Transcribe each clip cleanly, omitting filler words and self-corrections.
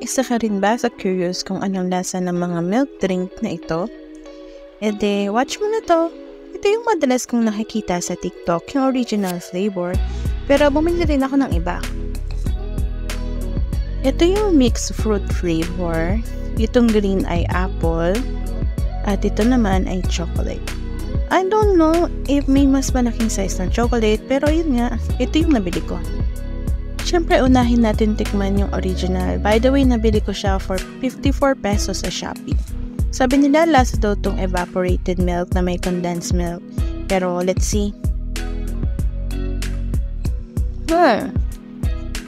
isa ka rin ba sa curious kung anong lasa ng mga milk drink na ito? E de, watch mo na to. Ito yung madalas kong nakikita sa TikTok, yung original flavor. Pero bumili rin ako ng iba. Ito yung mixed fruit flavor. Itong green ay apple. At ito naman ay chocolate. I don't know if may mas malaking size ng chocolate, pero yun nga, ito yung nabili ko. Siyempre, unahin natin tikman yung original. By the way, nabili ko siya for 54 pesos sa Shopee. Sabi nila, lasa daw tong evaporated milk na may condensed milk. Pero, let's see.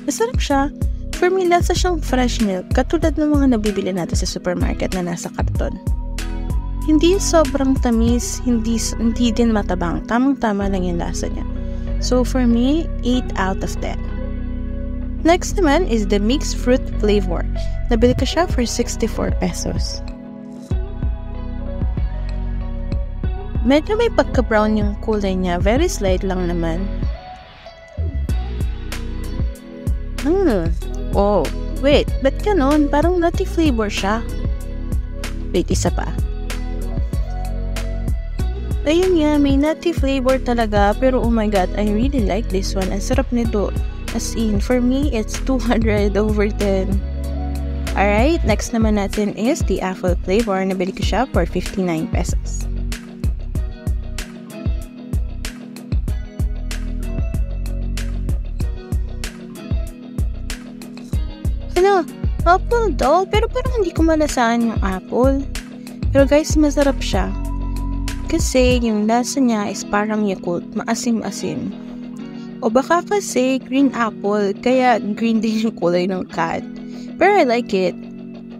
Masarap siya. For me, lasa siyang fresh milk, katulad ng mga nabibili natin sa supermarket na nasa karton. Hindi sobrang tamis, hindi din matabang. Tamang-tama lang yung lasa niya. So for me, 8 out of 10. Next naman is the mixed fruit flavor. Nabili ko siya for 64 pesos. Medyo may pagka-brown yung kulay niya. Very slight lang naman. Oh, wait. Ba't ganon? Parang nutty flavor siya. Wait, isa pa. Ayun nga, may nutty flavor talaga, pero oh my god, I really like this one. Ang sarap nito. As in, for me, it's 200 over 10. Alright, next naman natin is the apple flavor. Nabili ko siya for 59 pesos. Ano? Apple daw? Pero parang hindi ko malasahan yung apple. Pero guys, masarap siya. Kasi yung lasa niya is parang Yakult, maasim-asim. O baka kasi green apple, kaya green din yung kulay ng cat. Pero I like it.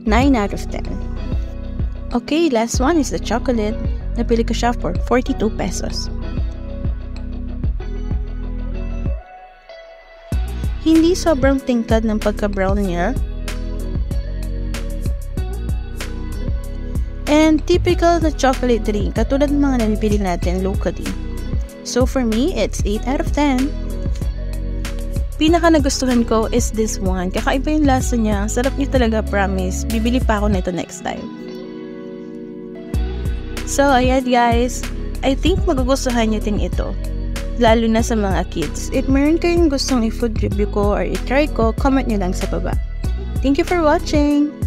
9 out of 10. Okay, last one is the chocolate. Napili ko siya for 42 pesos. Hindi sobrang tingkad ng pagka-brown niya. And typical na chocolate drink, katulad ng mga nabibili natin locally. So for me, it's 8 out of 10. Pinaka nagustuhan ko is this one. Kakaiba yung lasa niya. Sarap niya talaga, promise. Bibili pa ako nito next time. So, ayan guys. I think magugustuhan niyo din ito. Lalo na sa mga kids. If meron kayong gustong i-food review ko or i-try ko, comment niyo lang sa baba. Thank you for watching!